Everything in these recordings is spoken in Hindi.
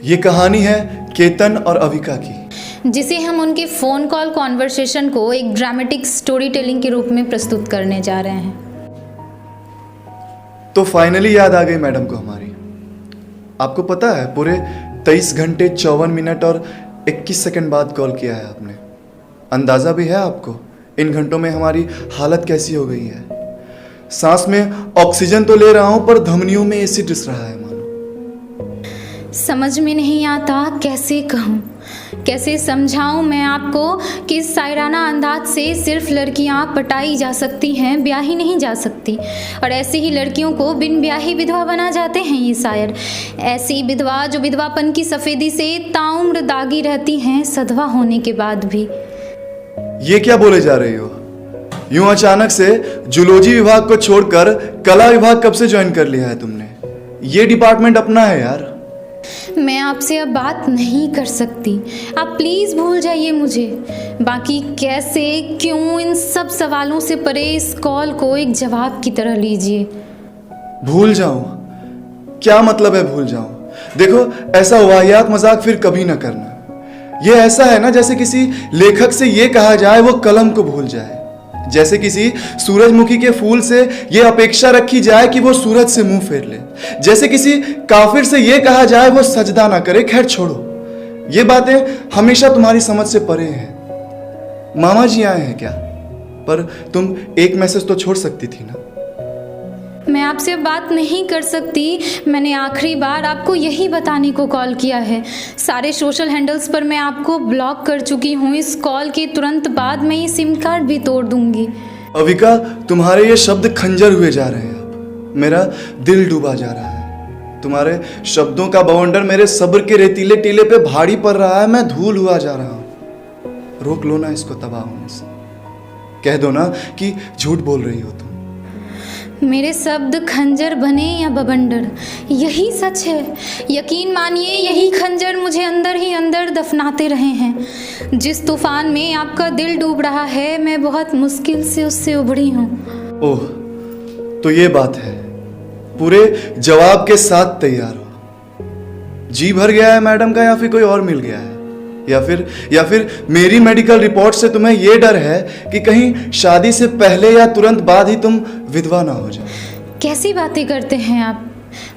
ये कहानी है केतन और अविका की, जिसे हम उनके फ़ोन कॉल कॉन्वर्सेशन को एक ड्रामेटिक स्टोरी टेलिंग के रूप में प्रस्तुत करने जा रहे हैं। तो फाइनली याद आ गई मैडम को हमारी। आपको पता है पूरे 23 घंटे 54 मिनट और 21 सेकंड बाद कॉल किया है आपने। अंदाज़ा भी है आपको इन घंटों में हमारी हालत कैसी हो गई है। सांस में ऑक्सीजन तो ले रहा हूं पर धमनियों में एसिड रिस रहा है मानो। समझ में नहीं आता कैसे कहूँ, कैसे समझाऊं मैं आपको कि इस शायराना अंदाज से सिर्फ लड़कियां पटाई जा सकती हैं, ब्याही नहीं जा सकती। और ऐसे ही लड़कियों को बिन ब्याही विधवा बना जाते हैं ये शायर। ऐसी विधवा जो विधवापन की सफ़ेदी से ताउम्र दागी रहती हैं सधवा होने के बाद भी। ये क्या बोले जा रही हो? यूं अचानक से जूलॉजी विभाग को छोड़कर कला विभाग कब से ज्वाइन कर लिया है तुमने? ये डिपार्टमेंट अपना है यार। मैं आपसे अब बात नहीं कर सकती, आप प्लीज़ भूल जाइए मुझे। बाकी कैसे, क्यों, इन सब सवालों से परे इस कॉल को एक जवाब की तरह लीजिए। भूल जाऊं? क्या मतलब है भूल जाऊं? देखो, ऐसा वाहियात मजाक फिर कभी ना करना। ये ऐसा है ना जैसे किसी लेखक से ये कहा जाए वो कलम को भूल जाए, जैसे किसी सूरजमुखी के फूल से ये अपेक्षा रखी जाए कि वो सूरज से मुंह फेर ले, जैसे किसी काफिर से ये कहा जाए वो सजदा ना करे। खैर छोड़ो, ये बातें हमेशा तुम्हारी समझ से परे हैं। मामा जी आए हैं क्या? पर तुम एक मैसेज तो छोड़ सकती थी ना। मैं आपसे बात नहीं कर सकती। मैंने आखिरी बार आपको यही बताने को कॉल किया है। सारे सोशल हैंडल्स पर मैं आपको ब्लॉक कर चुकी हूँ। इस कॉल के तुरंत बाद मैं ये सिम कार्ड भी तोड़ दूंगी। अविका, तुम्हारे ये शब्द खंजर हुए जा रहे हैं। अब मेरा दिल डूबा जा रहा है। तुम्हारे शब्दों का बवंडर मेरे सब्र के रेतीले टीले पे भारी पड़ रहा है। मैं धूल हुआ जा रहा हूँ। रोक लो ना इसको तबाह होने से। कह दो ना कि झूठ बोल रही हो तुम। मेरे शब्द खंजर बने या बवंडर, यही सच है। यकीन मानिए यही खंजर मुझे अंदर ही अंदर दफनाते रहे हैं। जिस तूफान में आपका दिल डूब रहा है मैं बहुत मुश्किल से उससे उभरी हूँ। ओह, तो ये बात है। पूरे जवाब के साथ तैयार हो? जी भर गया है मैडम का या फिर कोई और मिल गया है? या फिर मेरी मेडिकल रिपोर्ट से तुम्हें यह डर है कि कहीं शादी से पहले या तुरंत बाद ही तुम विधवा ना हो जाओ? कैसी बातें करते हैं आप?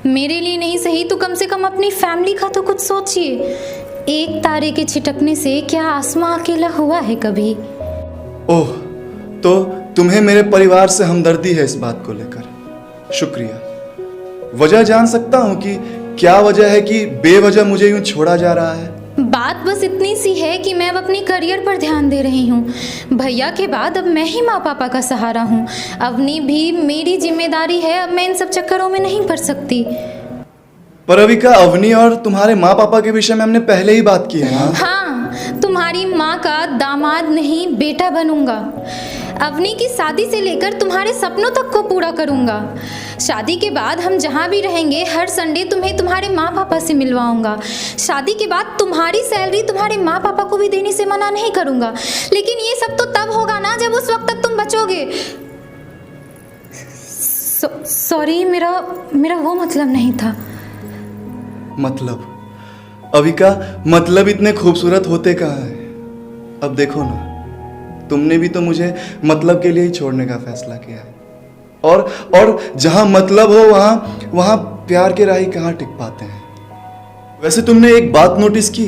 मेरे लिए नहीं सही तो कम से कम अपनी फैमिली का तो कुछ सोचिए। एक तारे के छिटकने से क्या आसमां अकेला हुआ है कभी? ओह, तो तुम्हें मेरे परिवार से हमदर्दी है इस बात को लेकर। शुक्रिया। वजह जान सकता हूं कि क्या वजह है कि बेवजह मुझे यूं छोड़ा जा रहा है? बात बस इतनी सी है कि मैं अब अपनी करियर पर ध्यान दे रही हूँ। भैया के बाद अब मैं ही माँ पापा का सहारा हूँ। अवनी भी मेरी जिम्मेदारी है। अब मैं इन सब चक्करों में नहीं पड़ सकती। पर अविका, अवनी और तुम्हारे माँ पापा के विषय में हमने पहले ही बात की है ना? हाँ, तुम्हारी माँ का दामाद नहीं बेटा बनूंगा। अवनी की शादी से लेकर तुम्हारे सपनों तक को पूरा करूंगा। शादी के बाद हम जहाँ भी रहेंगे हर संडे तुम्हें तुम्हारे माँ पापा से मिलवाऊंगा। शादी के बाद तुम्हारी सैलरी तुम्हारे माँ पापा को भी देने से मना नहीं करूंगा। लेकिन ये सब तो तब होगा ना जब उस वक्त तक तुम बचोगे। सॉरी, मेरा वो मतलब नहीं था। मतलब? अविका, मतलब इतने खूबसूरत होते कहाँ हैं? अब देखो ना, तुमने भी तो मुझे मतलब के लिए ही छोड़ने का फैसला किया है। और जहां मतलब हो वहां प्यार के राही कहाँ टिक पाते हैं। वैसे तुमने एक बात नोटिस की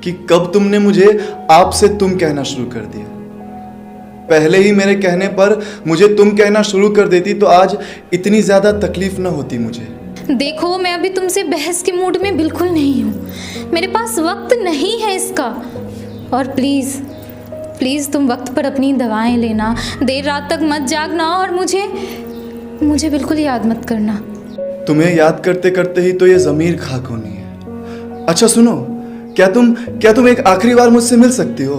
कि कब तुमने मुझे आपसे तुम कहना शुरू कर दिया? पहले ही मेरे कहने पर मुझे तुम कहना शुरू कर देती तो आज इतनी ज्यादा तकलीफ ना होती मुझे। देखो, मैं अभी तुमसे बहस के मूड में बिल्कुल नहीं हूँ। मेरे पास वक्त नहीं है इसका। और प्लीज़ तुम वक्त पर अपनी दवाएं लेना। देर रात तक मत जागना और मुझे बिल्कुल याद मत करना। तुम्हें याद करते करते ही तो ये ज़मीर खाक होनी है। अच्छा सुनो, क्या तुम एक आखिरी बार मुझसे मिल सकती हो?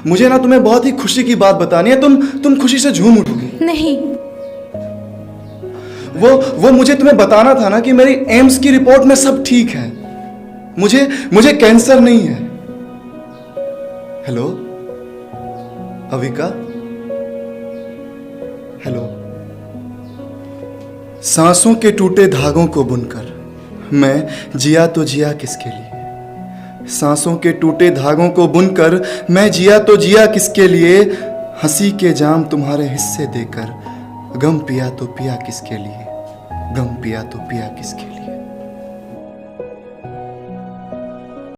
मुझे ना तुम्हें बहुत ही खुशी की बात बतानी है। तुम खुशी से झूम उठोगी। नहीं, वो मुझे तुम्हें बताना था ना कि मेरी एम्स की रिपोर्ट में सब ठीक है। मुझे कैंसर नहीं है। Hello Avika, hello. सांसों के टूटे धागों को बुनकर मैं जिया तो जिया किसके लिए? सांसों के टूटे धागों को बुनकर मैं जिया तो जिया किसके लिए, हंसी के जाम तुम्हारे हिस्से देकर गम पिया तो पिया किसके लिए, गम पिया तो पिया किसके लिए।